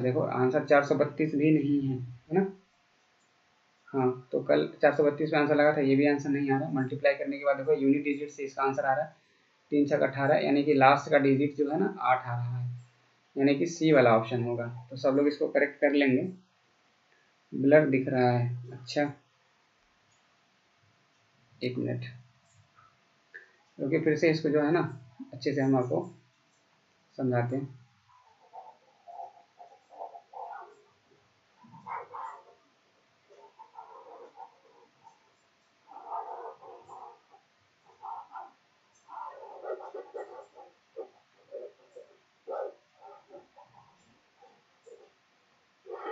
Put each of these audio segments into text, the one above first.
देखो आंसर 432 भी नहीं है, है ना। हाँ, तो कल 432 पे आंसर लगा था, ये भी आंसर नहीं आ रहा। मल्टीप्लाई करने के बाद देखो यूनिट डिजिट से इसका आंसर आ रहा है 3 छक 18, यानी कि लास्ट का डिजिट जो है ना 8 आ रहा है, यानी कि सी वाला ऑप्शन होगा। तो सब लोग इसको करेक्ट कर लेंगे। ब्लर दिख रहा है, अच्छा 1 मिनट, क्योंकि फिर से इसको जो है ना अच्छे से हम आपको समझाते हैं।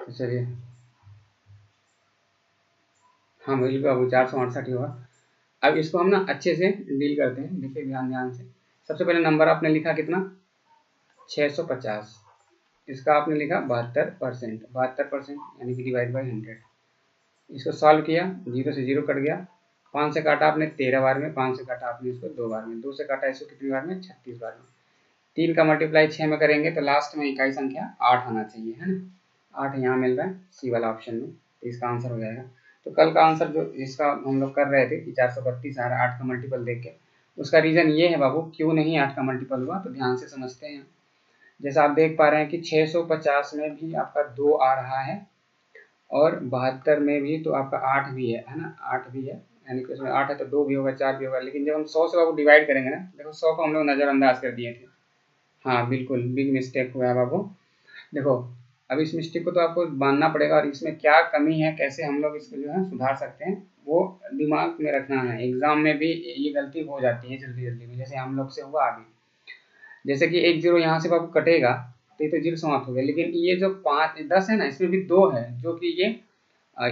तो चलिए, हाँ बिल्कुल बाबू 468 ही होगा। अब इसको हम ना अच्छे से डील करते हैं, देखिए ध्यान ध्यान से। सबसे पहले नंबर आपने लिखा कितना, 650। इसका आपने लिखा 72%, 72% यानी कि डिवाइड बाई 100। इसको सॉल्व किया, 0 से 0 कट गया, 5 से काटा आपने 13 बार में, 5 से काटा आपने इसको 2 बार में, 2 से काटा इसको कितनी बार में, 36 बार में। 3 का मल्टीप्लाई 6 में करेंगे तो लास्ट में इकाई संख्या 8 आना चाहिए, है ना। 8 यहाँ मिल रहा है सी वाला ऑप्शन में, तो इसका आंसर हो जाएगा। तो कल का आंसर जो इसका हम लोग कर रहे थे कि 432 आ रहा है 8 का मल्टीपल देख के, उसका रीज़न ये है बाबू, क्यों नहीं 8 का मल्टीपल हुआ, तो ध्यान से समझते हैं। जैसा आप देख पा रहे हैं कि 650 में भी आपका 2 आ रहा है, और 72 में भी तो आपका 8 भी है ना, 8 भी है, यानी कि उसमें 8 है तो 2 भी होगा, 4 भी होगा। लेकिन जब हम 100 से बाबू डिवाइड करेंगे ना, देखो 100 को हम लोग नज़रअंदाज कर दिए थे। हाँ बिल्कुल, बिग मिस्टेक हुआ है बाबू। देखो अब इस मिस्टेक को तो आपको मानना पड़ेगा, और इसमें क्या कमी है, कैसे हम लोग इसको जो है सुधार सकते हैं, वो दिमाग में रखना है। एग्जाम में भी ये गलती हो जाती है जल्दी जल्दी में, जैसे हम लोग से हुआ अभी। जैसे कि 1 0 यहाँ से बाबू कटेगा तो ये तो 0 समाप्त हो गया, लेकिन ये जो 5 10 है ना, इसमें भी 2 है, जो कि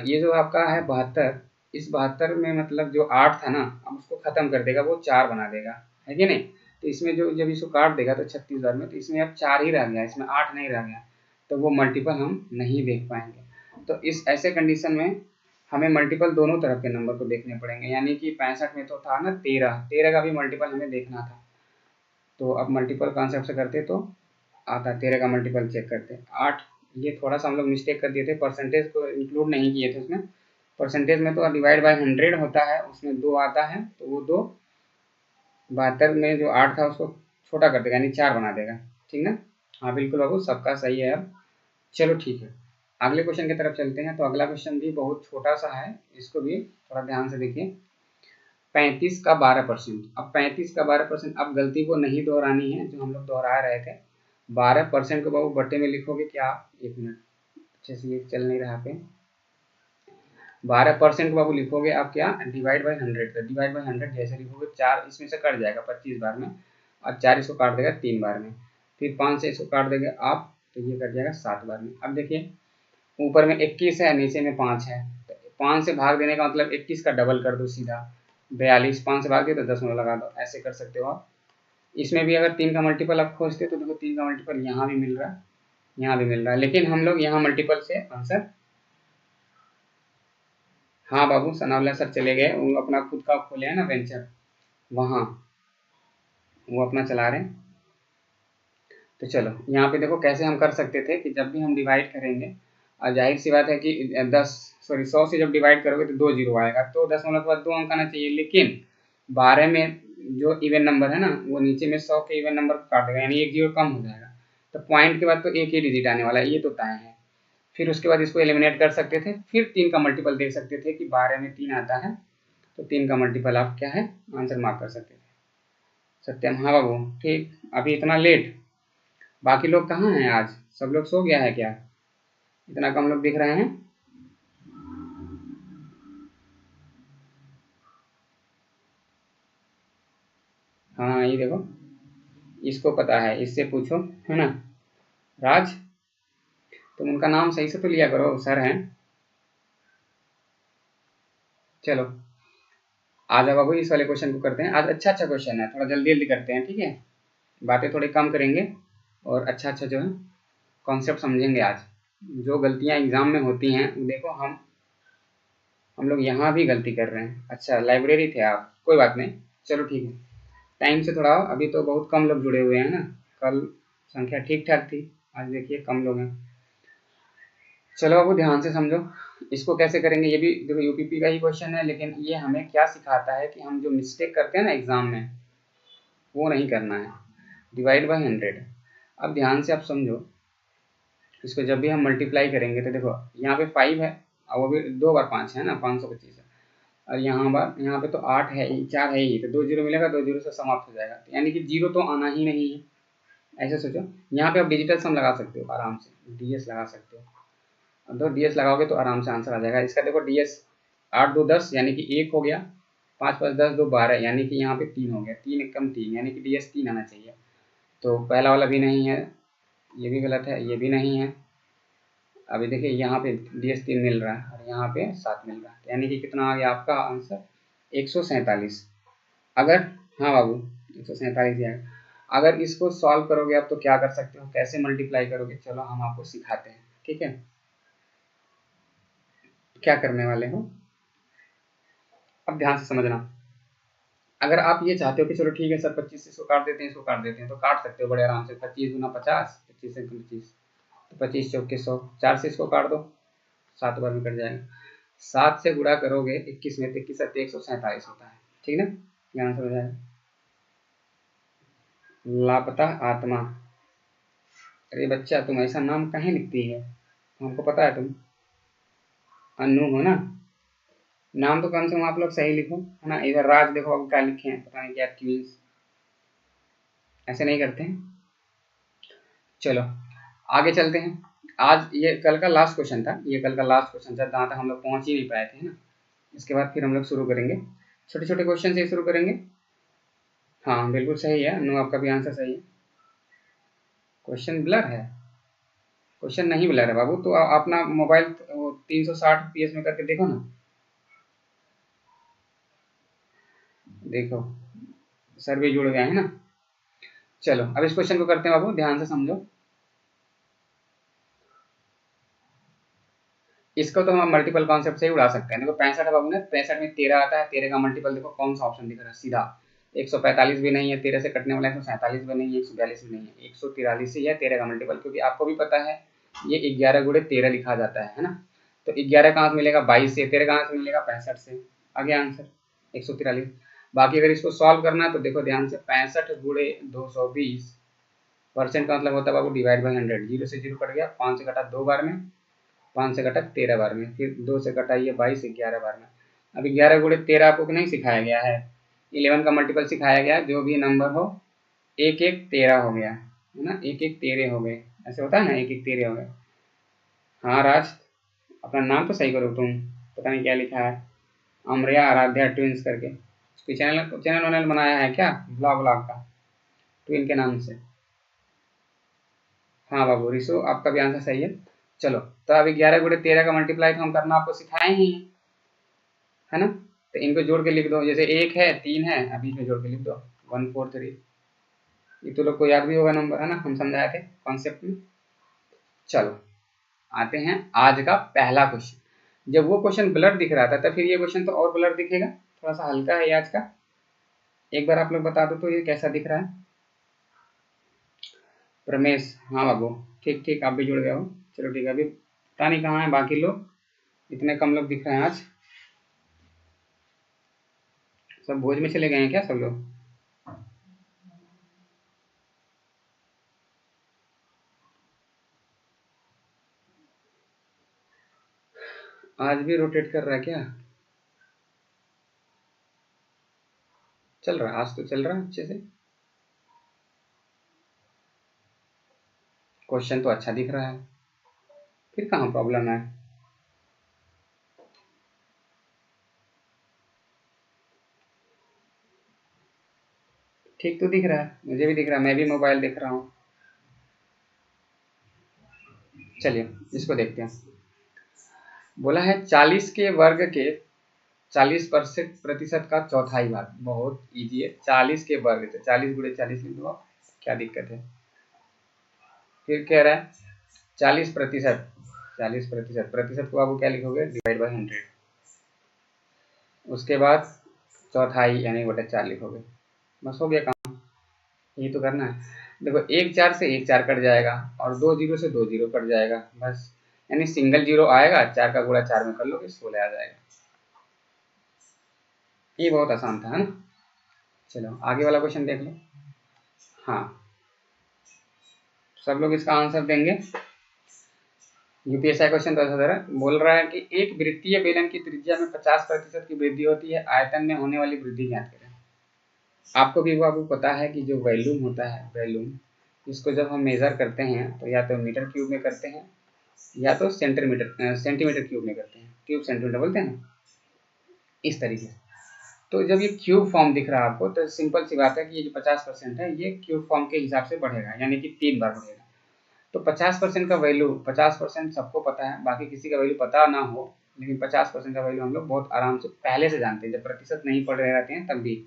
ये जो आपका है 72, इस 72 में मतलब जो 8 था ना, अब उसको खत्म कर देगा, वो 4 बना देगा, है कि नहीं। तो इसमें जो जब इसको काट देगा तो 36 बार में, तो इसमें अब 4 ही रह गया, इसमें 8 नहीं रह गया, तो वो मल्टीपल हम नहीं देख पाएंगे। तो इस ऐसे कंडीशन में हमें मल्टीपल दोनों तरफ के नंबर को देखने पड़ेंगे, यानी कि 65 में तो था ना 13, 13 का भी मल्टीपल हमें देखना था। तो अब मल्टीपल कॉन्सेप्ट से करते तो आता, 13 का मल्टीपल चेक करते 8। ये थोड़ा सा हम लोग मिस्टेक कर दिए थे, परसेंटेज को इंक्लूड नहीं किए थे उसमें। परसेंटेज में तो डिवाइड बाय 100 होता है, उसमें 2 आता है, तो वो 2 72 में जो 8 था उसको छोटा कर देगा, यानी 4 बना देगा, ठीक ना। हाँ बिल्कुल बाबू, सबका सही है। अब चलो ठीक है, अगले क्वेश्चन की तरफ चलते हैं। तो अगला क्वेश्चन भी बहुत छोटा सा है, इसको भी थोड़ा ध्यान से देखिए। 35 का 12%। अब 35 का 12%, अब गलती को नहीं दोहरानी है जो हम लोग दोहरा रहे थे। 12% को बाबू बट्टे में लिखोगे क्या, 1 मिनट, अच्छे से ये चल नहीं रहा पे। 12% को बाबू लिखोगे आप क्या, डिवाइड बाई 100 का, डिवाइड बाई 100 जैसे लिखोगे 4 इसमें से कट जाएगा 25 बार में, और 4 इसको काट देगा 3 बार में, फिर 5 से इसको काट देगा आप, तो ये कट जाएगा 7 बार में। अब देखिए ऊपर में 21 है, नीचे में 5 है, तो 5 से भाग देने का मतलब 21 का डबल कर दो सीधा, 42, 5 से भाग दिए तो 10 लगा दो, ऐसे कर सकते हो आप। इसमें भी अगर 3 का मल्टीपल आप खोजते तो देखो 3 का मल्टीपल यहाँ भी मिल रहा है, यहाँ भी मिल रहा है, लेकिन हम लोग यहाँ मल्टीपल से आंसर। हाँ बाबू, सनाउल्ला सर चले गए, वो अपना खुद का खोले हैं ना वेंचर, वहाँ वो अपना चला रहे हैं। तो चलो यहाँ पे देखो कैसे हम कर सकते थे कि जब भी हम डिवाइड करेंगे, और जाहिर सी बात है कि 100 से जब डिवाइड करोगे तो 2 जीरो आएगा, तो 10 के बाद 2 अंक आना चाहिए, लेकिन 12 में जो इवन नंबर है ना, वो नीचे में 100 के इवन नंबर को काट देगा, यानी 1 जीरो कम हो जाएगा, तो पॉइंट के बाद तो एक ही डिजिट आने वाला है, ये तो तय है। फिर उसके बाद इसको एलिमिनेट कर सकते थे, फिर 3 का मल्टीपल देख सकते थे कि 12 में 3 आता है, तो 3 का मल्टीपल आप क्या है आंसर मार्क कर सकते थे। सत्यम, हाँ बाबू ठीक, अभी इतना लेट, बाकी लोग कहाँ हैं आज, सब लोग सो गया है क्या, इतना कम लोग दिख रहे हैं। हाँ ये देखो, इसको पता है, इससे पूछो, है ना। राज, तुम उनका नाम सही से तो लिया करो, सर हैं। चलो आ जाओ बाबू, इस वाले क्वेश्चन को करते हैं आज, अच्छा अच्छा क्वेश्चन है, थोड़ा जल्दी जल्दी करते हैं, ठीक है। बातें थोड़ी कम करेंगे, और अच्छा अच्छा जो है कॉन्सेप्ट समझेंगे आज। जो गलतियां एग्जाम में होती हैं देखो, हम लोग यहाँ भी गलती कर रहे हैं। अच्छा लाइब्रेरी थे आप, कोई बात नहीं, चलो ठीक है। टाइम से थोड़ा आओ, अभी तो बहुत कम लोग जुड़े हुए हैं ना, कल संख्या ठीक ठाक थी, आज देखिए कम लोग हैं। चलो बाबू ध्यान से समझो इसको कैसे करेंगे। ये भी देखो यूपीपी का ही क्वेश्चन है, लेकिन ये हमें क्या सिखाता है कि हम जो मिस्टेक करते हैं ना एग्जाम में वो नहीं करना है। Divide by 100। अब ध्यान से आप समझो, इसको जब भी हम मल्टीप्लाई करेंगे तो देखो यहाँ पे 5 है और वो भी 2 बार 5 है ना, 525 है। और यहाँ पे तो 8 है, 4 है ही, तो 2 जीरो मिलेगा, 2 जीरो से समाप्त हो जाएगा, तो यानी कि जीरो तो आना ही नहीं है। ऐसे सोचो, यहाँ पे आप डिजिटल सम लगा सकते हो आराम से, डीएस लगा सकते हो। अब तो डीएस लगाओगे तो आराम से आंसर आ जाएगा इसका। देखो डीएस 8 2 10 यानी कि 1 हो गया, 5 5 10 2 12 यानी कि यहाँ पे 3 हो गया, 3 एक कम 3 यानी कि डीएस 3 आना चाहिए। तो पहला वाला भी नहीं है, ये भी गलत है, ये भी नहीं है। अभी देखिए यहाँ पे डीएस 3 मिल रहा है और यहाँ पे 7 मिल रहा है, यानी कि कितना आ गया आपका आंसर 147। अगर हाँ बाबू 147 आएगा। अगर इसको सॉल्व करोगे आप तो क्या कर सकते हो, कैसे मल्टीप्लाई करोगे, चलो हम आपको सिखाते हैं, ठीक है। क्या करने वाले हो अब ध्यान से समझना। अगर आप ये चाहते हो कि चलो ठीक है सर 25 से इसको काट देते हैं, इसको काट देते हैं, तो काट सकते हो बड़े आराम से। 25 गुना 50, 25 से 25, तो 25 चौके 100, 4 से इसको काट दो, 7 बार में कट जाएगा। 7 से गुणा करोगे 21 में, 21 7 147 होता है, ठीक ना, ध्यान से हो जाएगा। लापता आत्मा, अरे बच्चा तुम ऐसा नाम कहीं लिखती है, हमको पता है तुम अनु हो ना। नाम तो कम से कम आप लोग सही लिखो, है ना। इधर राज देखो अब क्या लिखे हैं, पता नहीं क्या क्वींस, ऐसे नहीं करते हैं। चलो आगे चलते हैं। आज ये कल का लास्ट क्वेश्चन था, ये कल का लास्ट क्वेश्चन था, जहाँ तक हम लोग पहुंच ही नहीं पाए थे, है ना। इसके बाद फिर हम लोग शुरू करेंगे, छोटे छोटे क्वेश्चन से शुरू करेंगे। हाँ बिल्कुल सही है अनु, आपका भी आंसर सही है। क्वेश्चन ब्लर है, क्वेश्चन नहीं ब्लर है बाबू, तो अपना मोबाइल 360 पीएस में करके देखो ना, देखो सर भी जुड़ गए हैं ना। चलो अब इस क्वेश्चन को करते हैं बाबू, ध्यान से समझो। इसको तो हम मल्टीपल कॉन्सेप्ट से ही उड़ा सकते हैं। देखो 65 है बाबू ने, 65 में 13 आता है, 13 का मल्टीपल देखो कौन सा ऑप्शन दिख रहा है सीधा। 145 भी नहीं है, 13 से कटने वाला 147 भी नहीं है, 142 भी नहीं है, 143 ही है 13 का मल्टीपल, क्योंकि आपको भी पता है ये 11 गुणे 13 लिखा जाता है ना। तो 11 कहाँ से मिलेगा 22 से, 13 कहाँ से मिलेगा 65 से, आ गया आंसर 143। बाकी अगर इसको सॉल्व करना है तो देखो ध्यान से, 65 गुणे 220 परसेंट का मतलब होता है बाबू डिवाइड बाई 100। 0 से 0 कट गया, 5 से कटा 2 बार में, 5 से कटा 13 बार में, फिर 2 से कटाइए 22 11 बार में। अब 11 गुणे 13 आपको नहीं सिखाया गया है, 11 का मल्टीपल सिखाया गया, जो भी नंबर हो 1 1 13 हो गया, है ना, 1 1 13 हो गए, ऐसे होता है ना, 1 1 13 हो गए। हाँ राज, अपना नाम तो सही करो तुम, पता नहीं क्या लिखा है, अमरिया आराध्या ट्विंस करके। चैनल चैनल वैनल बनाया है क्या, ब्लॉग ब्लॉग का, ट्विन के नाम से। हाँ बाबू रिशु, आपका भी आंसर सही है। चलो तो अभी 11 गुणे 13 का मल्टीप्लाई तो हम करना आपको सिखाए ही हैं, है ना। तो इनको जोड़ के लिख दो, जैसे 1 है 3 है, अभी इसमें जोड़ के लिख दो 143। ये तो लोग को याद भी होगा नंबर, है ना, हम समझाए थे कॉन्सेप्ट में। चलो आते हैं आज का पहला क्वेश्चन। जब वो क्वेश्चन ब्लर दिख रहा था तब फिर ये क्वेश्चन तो और ब्लर दिखेगा, थोड़ा सा हल्का है ये आज का। एक बार आप लोग बता दो तो ये कैसा दिख रहा है। रमेश, हाँ बाबू ठीक ठीक, आप भी जुड़ गए हो, चलो ठीक है। अभी पता नहीं कहाँ है बाकी लोग, इतने कम लोग दिख रहे हैं आज, सब भोज में चले गए हैं क्या सब लोग। आज भी रोटेट कर रहा है क्या, चल रहा है आज तो, चल रहा है अच्छे से, क्वेश्चन तो अच्छा दिख रहा है, फिर कहाँ प्रॉब्लम है। ठीक तो दिख रहा है, मुझे भी दिख रहा है, मैं भी मोबाइल देख रहा हूँ। चलिए इसको देखते हैं। बोला है 40 के वर्ग के 40% का चौथाई भाग, बहुत इजी है। 40 के वर्ग से 40 गुणे 40 लिख दो, क्या दिक्कत है। फिर कह रहा है 40%, 40% प्रतिशत को आपको क्या लिखोगे, डिवाइड बाई 100। उसके बाद चौथाई यानी बटा 4 लिखोगे, बस हो गया काम, यही तो करना है। देखो 1 4 से 1 4 कट जाएगा और 2 0 से 2 0 कट जाएगा, बस यानी सिंगल जीरो आएगा, 4 का गुणा 4 में कर लोगे 16 आ जाएगा। ये बहुत आसान था, है ना। चलो आगे वाला क्वेश्चन देख लो। हाँ, सब लोग इसका आंसर देंगे। यूपीएससी क्वेश्चन तो ऐसा दे रहा है, बोल रहा है कि एक वृत्तीय बेलन की त्रिज्या में 50% की वृद्धि होती है, आयतन में होने वाली वृद्धि ज्ञात करें। आपको भी बाबू पता है कि जो वॉल्यूम होता है, वॉल्यूम, इसको जब हम मेजर करते हैं तो या तो मीटर क्यूब में करते हैं या तो सेंटीमीटर क्यूब में करते हैं। क्यूब सेंटीमीटर बोलते हैं ना, इस तरीके से। तो जब ये क्यूब फॉर्म दिख रहा है आपको, तो सिंपल सी बात है कि ये जो 50% है ये क्यूब फॉर्म के हिसाब से बढ़ेगा, यानी कि 3 बार बढ़ेगा। तो 50% का वैल्यू, 50% सबको पता है, बाकी किसी का वैल्यू पता ना हो, लेकिन 50% का वैल्यू हम लोग बहुत आराम से पहले से जानते हैं। जब प्रतिशत नहीं पढ़ रहे रहते हैं तब भी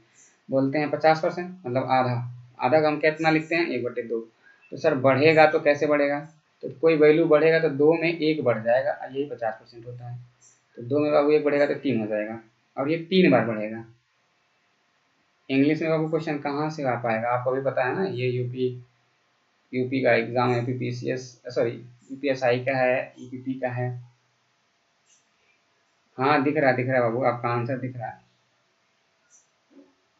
बोलते हैं 50%, मतलब आधा। आधा का हम कितना लिखते हैं, 1/2। तो सर बढ़ेगा तो कैसे बढ़ेगा, तो कोई वैल्यू बढ़ेगा तो 2 में 1 बढ़ जाएगा, यही 50% होता है। तो 2 में बाबू 1 बढ़ेगा तो 3 हो जाएगा, और ये 3 बार बढ़ेगा। इंग्लिश में बाबू क्वेश्चन कहाँ से आ पाएगा, आपको भी पता है ना, ये यूपी का एग्जाम है, यूपीएसआई का है, ईपीपी का है। हाँ दिख रहा है बाबू, आपका आंसर दिख रहा है।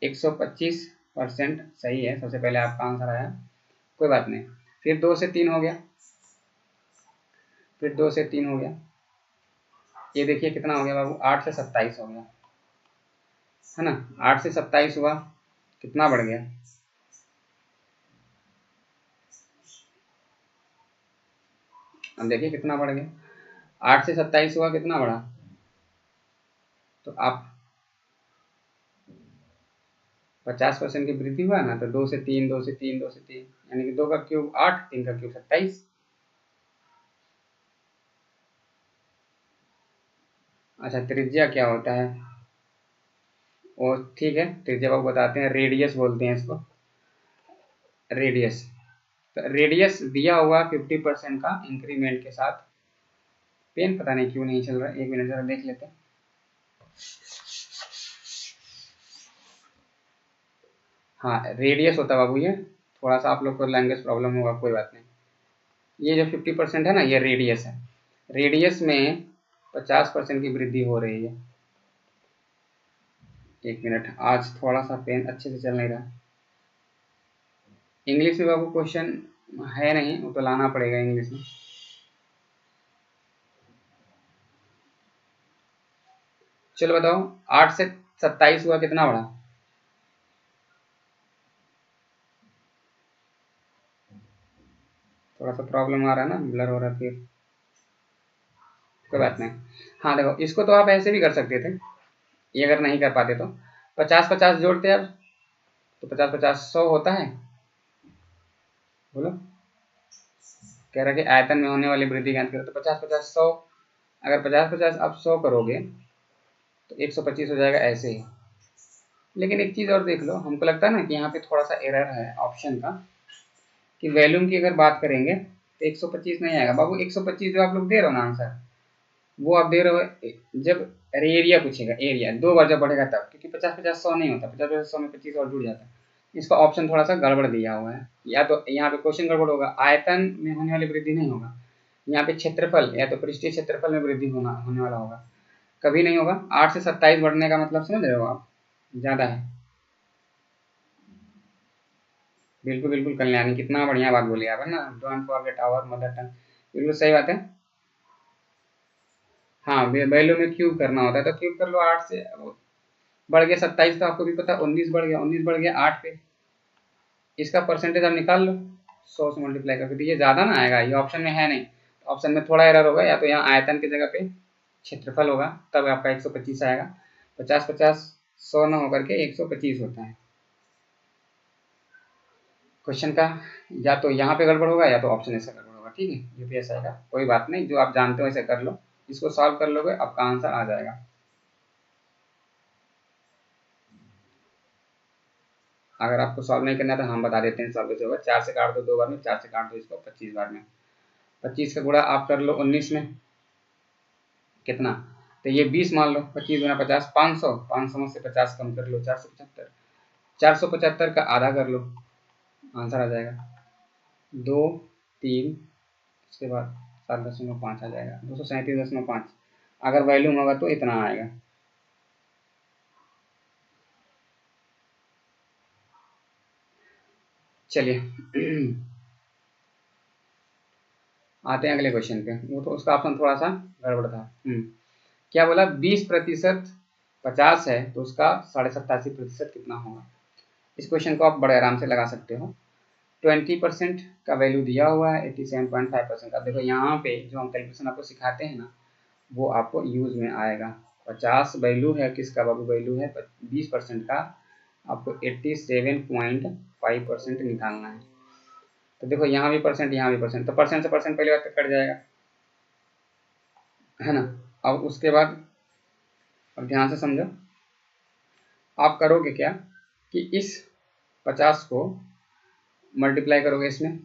125% सही है, सबसे पहले आपका आंसर आया। कोई बात नहीं, फिर 2 से 3 हो गया, फिर 2 से 3 हो गया। ये देखिए कितना हो गया बाबू, 8 से 27 हो गया, है ना। 8 से 27 हुआ, कितना बढ़ गया, अब देखिए कितना बढ़ गया। 8 से 27 हुआ, कितना बढ़ा, तो आप 50% की वृद्धि हुआ ना, तो 2 से 3, 2 से 3, 2 से 3, यानी कि 2 का क्यूब 8, 3 का क्यूब 27। अच्छा, त्रिज्या क्या होता है, वो ठीक है, त्रिज्या बाबू बताते हैं, रेडियस बोलते हैं इसको, रेडियस। तो रेडियस दिया हुआ 50% का इंक्रीमेंट के साथ। पेन पता नहीं क्यों नहीं चल रहा, 1 मिनट जरा देख लेते हैं। हाँ रेडियस होता है बाबू, ये थोड़ा सा आप लोग को लैंग्वेज प्रॉब्लम होगा, कोई बात नहीं। ये जो 50% है ना, ये रेडियस है। रेडियस में 50% की वृद्धि हो रही है। 1 मिनट, आज थोड़ा सा पेन अच्छे से चल नहीं रहा। इंग्लिश में बाबू क्वेश्चन है नहीं, वो तो लाना पड़ेगा इंग्लिश में। चलो बताओ, 8 से 27 हुआ, कितना बढ़ा, थोड़ा सा प्रॉब्लम आ रहा है ना, ब्लर हो रहा है फिर, कोई बात नहीं। हाँ देखो, इसको तो आप ऐसे भी कर सकते थे, ये अगर नहीं कर पाते तो 50-50 जोड़ते अब, तो 50-50 100 होता है। बोलो, कह रहा कि आयतन में होने वाली वृद्धि ज्ञात करो, तो 50-50 100, अगर 50-50 आप 100 करोगे तो 125 हो जाएगा ऐसे ही। लेकिन एक चीज़ और देख लो, हमको लगता है ना कि यहाँ पे थोड़ा सा एरर है ऑप्शन का, कि वॉल्यूम की अगर बात करेंगे तो 125 नहीं आएगा बाबू। 125 जो आप लोग दे रहे हो ना आंसर, वो आप दे रहे हो जब एरिया पूछेगा, एरिया 2 बार जब बढ़ेगा तब, क्योंकि 50-50 100 नहीं होता, 50-50 100 में 25 और जुड़ जाता है। इसका ऑप्शन थोड़ा सा गड़बड़ दिया हुआ है, या तो यहाँ पे क्वेश्चन गड़बड़ होगा, आयतन में होने वाली वृद्धि नहीं होगा, यहाँ पे क्षेत्रफल या तो पृष्ठीय क्षेत्रफल में वृद्धि होने वाला होगा, कभी नहीं होगा। 8 से 27 बढ़ने का मतलब समझ रहे हो आप, ज़्यादा है। बिल्कुल बिल्कुल कल्याणी, कितना बढ़िया बात बोली आप, है ना, don't forget our mother tongue, बिल्कुल सही बात है। हाँ वैल्यू में क्यूब करना होता है, तो क्यूब कर लो, 8 से बढ़ गया 27, तो आपको भी पता 19 बढ़ गया, 19 बढ़ गया 8 पे, इसका परसेंटेज आप निकाल लो 100 से मल्टीप्लाई करके, तो ये ज़्यादा ना आएगा, ये ऑप्शन में है नहीं, ऑप्शन में थोड़ा एरर होगा, या तो यहाँ आयतन की जगह पे क्षेत्रफल होगा, तब आपका 125 आएगा। 50-50 100 न होकर के 125 होता है। क्वेश्चन का या तो यहाँ पे गड़बड़ होगा, या तो ऑप्शन ऐसा गड़बड़ होगा, ठीक है, यूपीएससी आएगा, कोई बात नहीं, जो आप जानते हो ऐसे कर लो, इसको सॉल्व कर लोगे, आपका आंसर आ जाएगा। अगर आपको सॉल्व नहीं करना है तो हम बता देते हैं सॉल्व कैसे होगा। 4 से काट दो 2 बार में, 4 से काट दो इसको 25 बार में, 25 का गुणा आप कर लो 19 में, कितना, तो ये 20 मान लो, 25 गुना 50 500, 500 में से 50 कम कर लो 475, 475 का आधा कर लो, आंसर आ जाएगा 2 3, उसके बाद 7.5 आ जाएगा, 237.5। अगर वॉल्यूम होगा तो इतना आएगा। चलिए आते हैं अगले क्वेश्चन पे। वो तो उसका ऑप्शन थोड़ा सा गड़बड़ था। क्या बोला, 20% 50 है तो उसका 87.5% कितना होगा। इस क्वेश्चन को आप बड़े आराम से लगा सकते हो। 20% का वैल्यू दिया हुआ है 87.5%। अब देखो यहाँ पे जो हम कैलकुलेशन आपको सिखाते हैं ना, वो आपको यूज में आएगा। 50 वैल्यू है किसका बाबू, वैल्यू है 20% का, आपको 87.5% निकालना है। तो देखो यहाँ भी परसेंट, यहाँ भी परसेंट, तो परसेंट से परसेंट पहले बात तो कट जाएगा, है ना। अब उसके बाद अब ध्यान से समझो, आप करोगे क्या कि इस 50 को मल्टीप्लाई करोगे इसमें,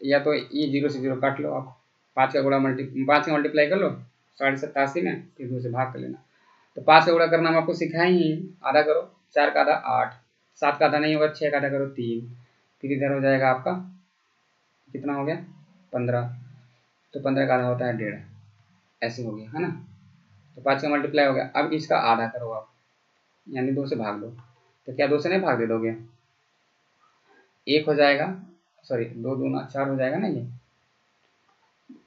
या तो ये 0 से 0 काट लो आप, 5 का मल्टीप्लाई कर लो 87.5 में, फिर 2 से भाग कर लेना। तो 5 का गुणा करना हम आपको सिखाए ही, आधा करो, 4 का आधा 8, 7 का आधा नहीं होगा, 6 का आधा करो 3, फिर इधर हो जाएगा आपका कितना हो गया 15, तो 15 का आधा होता है 1.5, ऐसे हो गया, है ना। तो 5 का मल्टीप्लाई हो गया। अब इसका आधा करो आप, यानी 2 से भाग दो। तो क्या 2 से नहीं भाग दे दोगे, 1 हो जाएगा, सॉरी 2 दूना 4 हो जाएगा ना ये,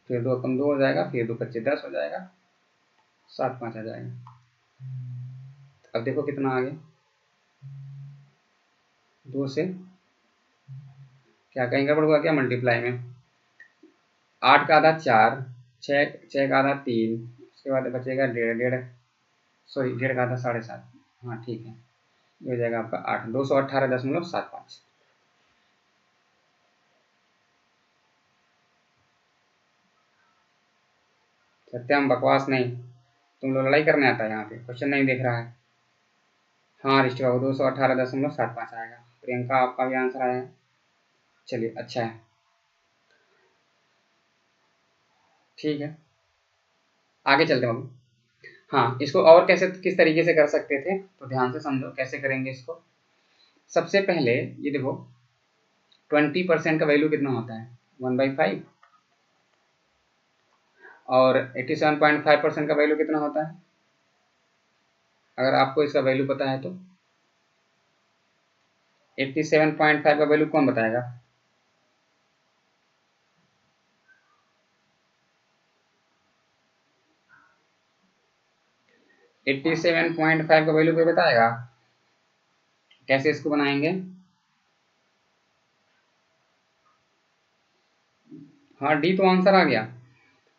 फिर 2 कम 2 हो जाएगा, फिर 2 25 10 हो जाएगा, 7 5 आ जाएगा। अब देखो कितना आ गया, 2 से क्या कहीं गड़बड़ हुआ क्या मल्टीप्लाई में, 8 का आधा 4, 6 का आधा 3, उसके बाद बचेगा 1.5, सॉरी 1.5 का आधा 7.5, हाँ ठीक है, ये हो जाएगा आपका 8, 218.75। सत्यम बकवास नहीं, तुम लोग लड़ाई करने आता है यहाँ पे, क्वेश्चन नहीं देख रहा है। हाँ ऋषि बाबू 218.75 आएगा। प्रियंका आपका भी आंसर आया है, चलिए अच्छा है, ठीक है आगे चलते हैं बाबू। हाँ इसको और कैसे किस तरीके से कर सकते थे, तो ध्यान से समझो कैसे करेंगे इसको। सबसे पहले ये देखो 20% का वैल्यू कितना होता है 1/5, और 87.5% का वैल्यू कितना होता है, अगर आपको इसका वैल्यू पता है तो 87.5 का वैल्यू कौन बताएगा, एट्टी 87.5 का वैल्यू कोई बताएगा, कैसे इसको बनाएंगे। हाँ डी तो आंसर आ गया,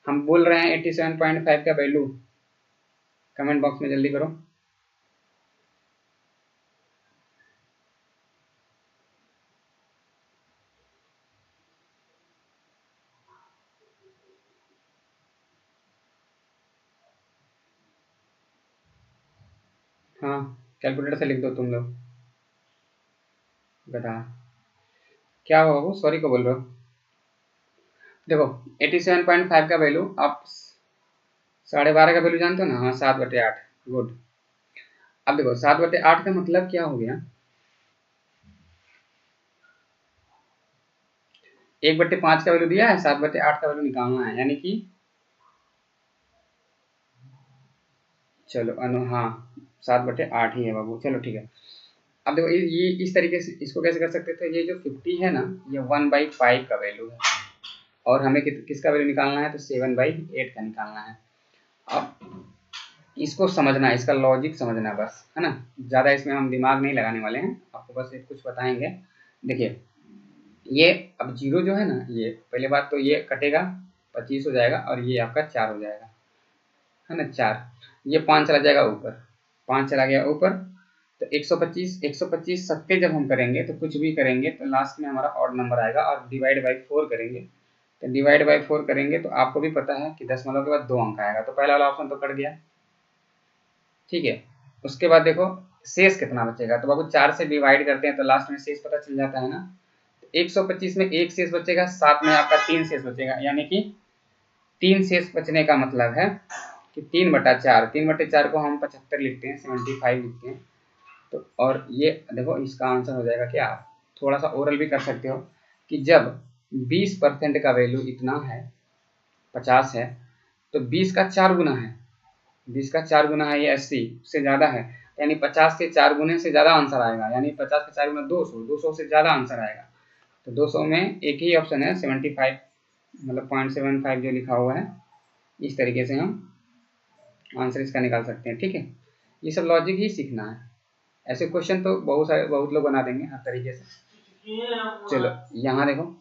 हम बोल रहे हैं 87.5 का वैल्यू, कमेंट बॉक्स में जल्दी करो। हाँ कैलकुलेटर से लिख दो तुम लोग, बता क्या हुआ वो, सॉरी को बोल रहे हो। देखो 87.5 का वैल्यू आप 12.5 का वैल्यू जानते हो ना, हाँ 7/8, गुड। अब देखो 7/8 का मतलब क्या हो गया, 1/5 का वैल्यू दिया है, 7/8 का वैल्यू निकालना है, यानी कि चलो हाँ 7/8 ही है बाबू, चलो ठीक है। अब देखो ये इस तरीके से इसको कैसे कर सकते थे, ये जो 50 है ना, ये 1/5 का वैल्यू है, और हमें किसका वैल्यू निकालना है, तो 7/8 का निकालना है। अब इसको समझना, इसका लॉजिक समझना बस, है ना, ज़्यादा इसमें हम दिमाग नहीं लगाने वाले हैं, आपको बस एक कुछ बताएंगे। देखिए ये अब 0 जो है ना, ये पहले बात तो ये कटेगा 25 हो जाएगा, और ये आपका 4 हो जाएगा, है ना 4, ये 5 चला जाएगा ऊपर, 5 चला गया ऊपर, तो 125 सबके जब हम करेंगे तो कुछ भी करेंगे तो लास्ट में हमारा ऑड नंबर आएगा, और डिवाइड बाई 4 करेंगे, तो डिवाइड बाई 4 करेंगे तो आपको भी पता है कि दशमलव के बाद 2 अंक आएगा, तो पहला वाला ऑप्शन तो कट गया, ठीक है। उसके बाद देखो शेष कितना बचेगा, तो बाबू 4 से डिवाइड करते हैं तो लास्ट में शेष पता चल जाता है ना, 125 में 1 शेष बचेगा, 7 में आपका 3 शेष बचेगा, यानी कि 3 शेष बचने का मतलब है कि 3/4, 3/4 को हम 75 लिखते हैं, 75 लिखते हैं। तो और ये देखो इसका आंसर हो जाएगा क्या, थोड़ा सा ओरल भी कर सकते हो कि जब 20% का वैल्यू इतना है 50 है तो 20 का 4 गुना है, 20 का 4 गुना है ये 80 से ज़्यादा है, यानी 50 के 4 गुने से ज़्यादा आंसर आएगा, यानी 50 का 4 गुना 200, 200 से ज़्यादा आंसर आएगा। तो 200 में एक ही ऑप्शन है 75, मतलब 0.75 जो लिखा हुआ है, इस तरीके से हम आंसर इसका निकाल सकते हैं। ठीक है, ये सब लॉजिक ही सीखना है। ऐसे क्वेश्चन तो बहुत लोग बना देंगे हर तरीके से। चलो यहाँ देखो,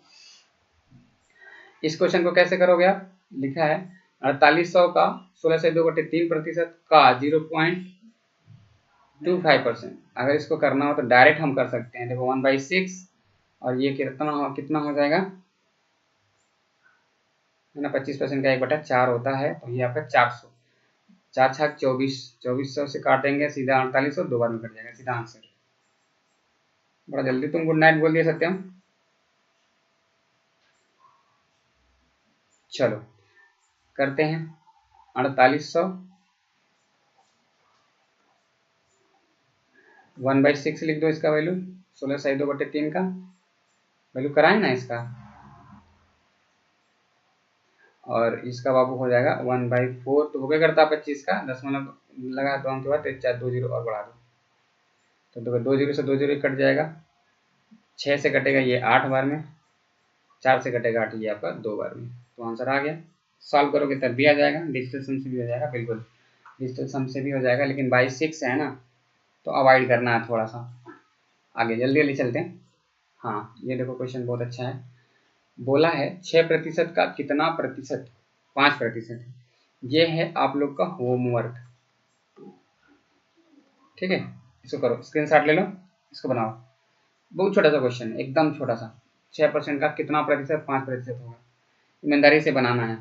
इस क्वेश्चन को कैसे करोगे आप, लिखा है 4800 का 16 से 2/3% का 0.25%। अगर इसको करना हो तो डायरेक्ट हम कर सकते हैं। देखो 1/6 और ये कितना हो जाएगा है ना, 25% का 1/4 होता है, तो ये आपका 400, 4 छाक 24, 2400 से काटेंगे सीधा 4800, 2 बार में कट जाएगा सीधा आंसर। बड़ा जल्दी तुम गुड नाइट बोल दिए सत्यम। चलो करते हैं 4800 1/6 लिख दो, इसका वैल्यू 16 से 2/3 का वैल्यू कराए ना इसका, और इसका बाबू हो जाएगा 1/4, तो हो गया करता 25 का, दशमलव लगा दो के बाद 4 2 0 और बढ़ा दो, तो देखो 2 0 से 2 0 कट जाएगा, 6 से कटेगा ये 8 बार में, 4 से कटेगा 8 ये आपका 2 बार में, तो आंसर आ गया। सॉल्व करोगे तब भी आ जाएगा, डिजिटल सम से भी हो जाएगा, बिल्कुल डिजिटल सम से भी हो जाएगा, लेकिन 22/6 है ना, तो अवॉइड करना है थोड़ा सा। आगे जल्दी जल्दी चलते हैं। हाँ ये देखो क्वेश्चन बहुत अच्छा है, बोला है 6% का कितना प्रतिशत 5% है। ये है आप लोग का होमवर्क, ठीक है, इसको करो, स्क्रीनशॉट ले लो, इसको बनाओ। बहुत छोटा सा क्वेश्चन है, एकदम छोटा सा, 6% का कितना प्रतिशत 5% होगा, ईमानदारी से बनाना है,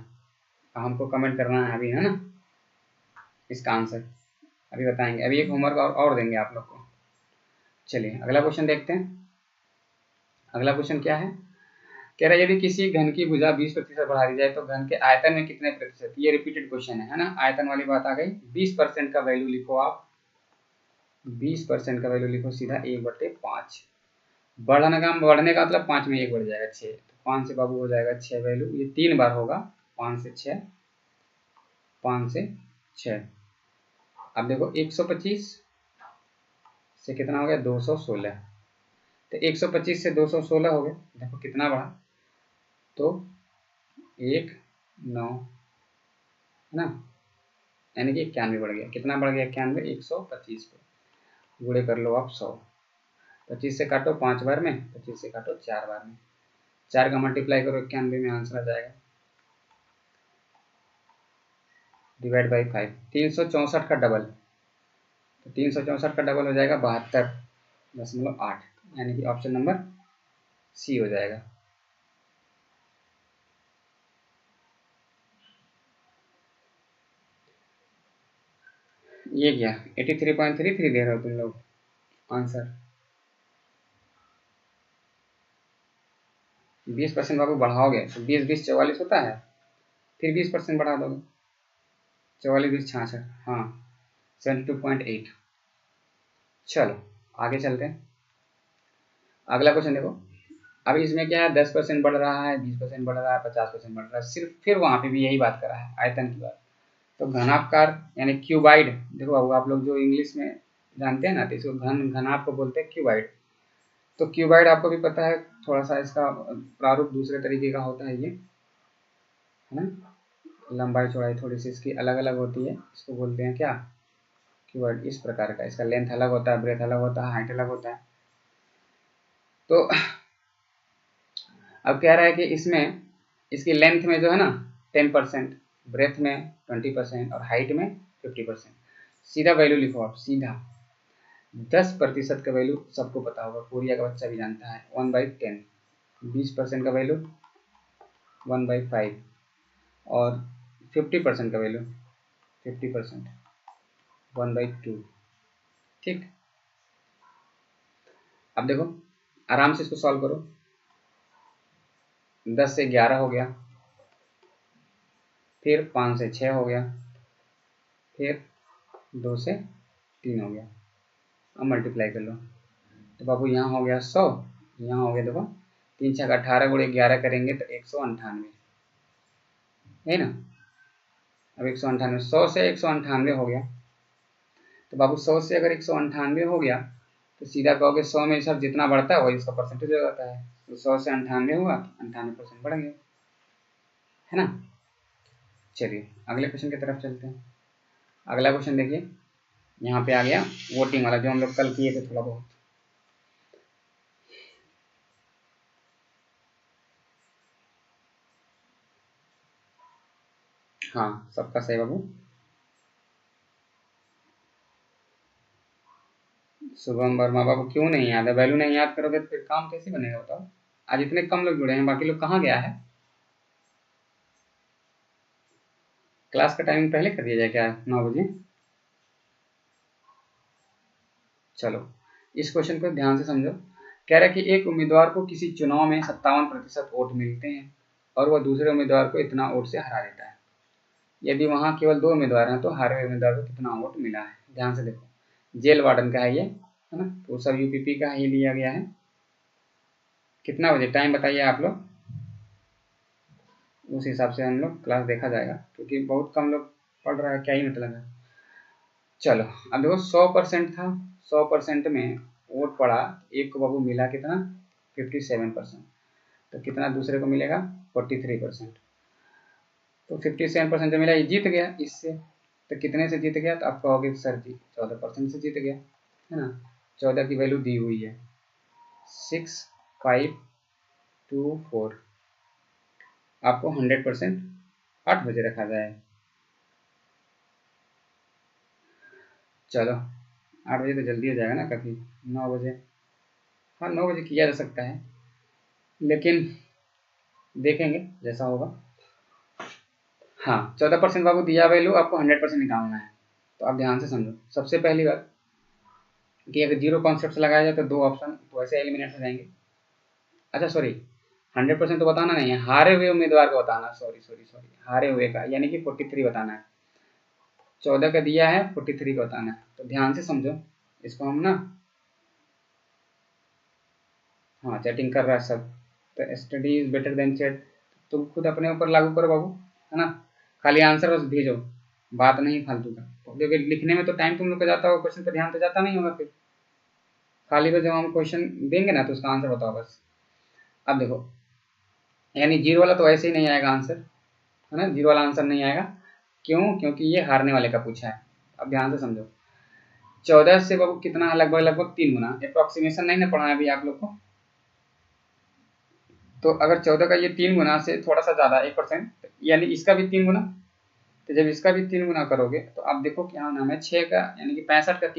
हमको कमेंट करना है अभी, है ना, इसका आंसर अभी बताएंगे, अभी एक होमवर्क और देंगे आप लोग को। चलिए अगला क्वेश्चन देखते हैं। अगला क्वेश्चन क्या है, कह रहा है यदि किसी घन की भुजा 20% बढ़ा दी जाए तो घन के आयतन में कितने प्रतिशत, ये रिपीटेड क्वेश्चन है ना, आयतन वाली बात आ गई। 20% का वैल्यू लिखो आप, 20% का वैल्यू लिखो सीधा 1/5, बढ़ने का मतलब 5 में 1 बढ़ जाएगा 6, तो 5 से बाबू हो जाएगा 6 वैल्यू, ये 3 बार होगा, 5 से 6, 5 से 6। अब देखो 125 से कितना हो गया 216, तो 125 से 216 हो गया, देखो कितना बढ़ा, तो 1 9 है ना, यानी कि 91 बढ़ गया, कितना बढ़ गया 91, 125 पे गुणे कर लो आप 100, 25 से काटो 5 बार में, 25 से काटो 4 बार में, 4 का मल्टीप्लाई करो 91 में, आंसर आ जाएगा डिवाइड बाई 5, 364 का डबल, तो 364 का डबल हो जाएगा 72.8, यानी कि ऑप्शन नंबर सी हो जाएगा। ये क्या 83.33 दे रहे हो तुम लोग आंसर, 20% बाबू बढ़ाओगे तो 20 20 44 होता है, फिर 20% बढ़ा दोगे, 44 20 66, हाँ 72.8। चलो आगे चलते हैं, अगला क्वेश्चन देखो। अब इसमें क्या है 10% बढ़ रहा है, 20% बढ़ रहा है, 50% बढ़ रहा है, सिर्फ फिर वहाँ पे भी यही बात करा है, आयतन की बात। तो घनाकार यानी क्यूबाइड, देखो बाबू आप लोग जो इंग्लिश में जानते हैं ना, तो इसको घनाभ को बोलते हैं क्यूबाइड। तो क्यूबाइड आपको भी पता है, थोड़ा सा इसका प्रारूप दूसरे तरीके का होता है, ये है ना, लंबाई चौड़ाई थोड़ी सी इसकी अलग अलग होती है, इसको बोलते हैं क्या क्यूबाइड, इस प्रकार का, इसका लेंथ अलग होता है, ब्रेथ अलग होता है, हाइट अलग होता है। तो अब कह रहा है कि इसमें इसकी लेंथ में जो है ना 10%, ब्रेथ में 20% और हाइट में 50%। सीधा वैल्यू लिखो आप, सीधा 10% का वैल्यू सबको पता होगा, कोरिया का बच्चा भी जानता है 1/10, 20% का वैल्यू 1/5 और 50% का वैल्यू 50% 1/2। ठीक, अब देखो आराम से इसको सॉल्व करो, 10 से 11 हो गया, फिर 5 से 6 हो गया, फिर 2 से 3 हो गया, अब मल्टीप्लाई कर लो, तो बाबू यहाँ हो गया 100, यहाँ हो गया देखो 3 6 18 गुणे 11 करेंगे तो 198, है ना। अब 198, 100 से 198 हो गया, तो बाबू 100 से अगर 198 हो गया तो सीधा कहोगे 100 में सब जितना बढ़ता है वही उसका परसेंटेज हो जाता है। तो 100 से 98 हुआ तो 98% बढ़ गया, है ना। चलिए अगले क्वेश्चन की तरफ चलते हैं। अगला क्वेश्चन देखिए, यहाँ पे आ गया वोटिंग वाला जो हम लोग कल किए थे थोड़ा बहुत। हाँ सबका सही बाबू। शुभम वर्मा बाबू क्यों नहीं याद है? वैल्यू नहीं याद करोगे तो फिर काम कैसे बनेगा बताओ। आज इतने कम लोग जुड़े हैं, बाकी लोग कहाँ गया है? क्लास का टाइमिंग पहले कर दिया जाए क्या, 9 बजे? चलो इस क्वेश्चन को ध्यान से समझो। कह रहा है कि एक उम्मीदवार को किसी चुनाव में 57% वोट मिलते हैं और वह दूसरे उम्मीदवार को इतना वोट से हरा देता है। यदि वहां केवल 2 उम्मीदवार हैं तो हारे हुए उम्मीदवार को कितना वोट मिला है? ध्यान से देखो, जेल वार्डन का है ये, है ना, तो सब यूपीपी का ही लिया गया है। कितना बजे टाइम बताइए आप लोग, उस हिसाब से हम लोग क्लास देखा जाएगा, क्योंकि बहुत कम लोग पढ़ रहा है, क्या ही मतलब है। चलो अब देखो 100% था, 100% में वोट पड़ा, एक को बाबू मिला कितना, 57%, तो कितना दूसरे को मिलेगा, 43%। तो 57% जो मिला ये जीत गया इससे, तो कितने से जीत गया? तो आप कहोगे सर जी 14% से जीत गया, है ना। 14 की वैल्यू दी हुई है 6524, आपको 100% 8 बजे रखा जाए। चलो 8 बजे तो जल्दी हो जाएगा ना काफ़ी, 9 बजे, हाँ 9 बजे किया जा सकता है, लेकिन देखेंगे जैसा होगा। हाँ 14% बाबू दिया वैल्यू, आपको 100% निकालना है। तो आप ध्यान से समझो, सबसे पहली बात कि अगर जीरो कॉन्सेप्ट से लगाया जाए तो 2 ऑप्शन तो ऐसे एलिमिनेट हो जाएंगे। अच्छा सॉरी, 100% तो बताना नहीं है, हारे हुए उम्मीदवार को बताना, सॉरी हारे हुए का, यानी कि 43 बताना है। 14 का दिया है, 43 का बताना है, तो ध्यान से समझो इसको हम ना। हाँ चैटिंग कर रहा है सब, तो study is better than chat, तुम खुद अपने ऊपर लागू करो बाबू, है ना। खाली आंसर बस भेजो, बात नहीं फालतू का, क्योंकि लिखने में तो टाइम तुम लोग का जाता होगा, क्वेश्चन पर ध्यान तो जाता नहीं होगा, फिर खाली बस जब हम क्वेश्चन देंगे ना तो उसका आंसर बताओ बस। अब देखो, यानी जीरो वाला तो ऐसे ही नहीं आएगा आंसर, है ना, जीरो वाला आंसर नहीं आएगा। क्यों? क्योंकि ये हारने वाले का पूछा है। अब ध्यान से समझो, 14 से बाबू कितना है, लगभग लगभग 3 गुना, अप्रोक्सीमेशन नहीं ना पढ़ा है अभी आप लोग को। तो अगर 14 का ये 3 गुना से थोड़ा सा ज़्यादा 1%, यानी इसका भी 3 गुना, तो जब इसका भी 3 गुना करोगे तो आप देखो क्या नाम है, 6 का यानी कि 65 का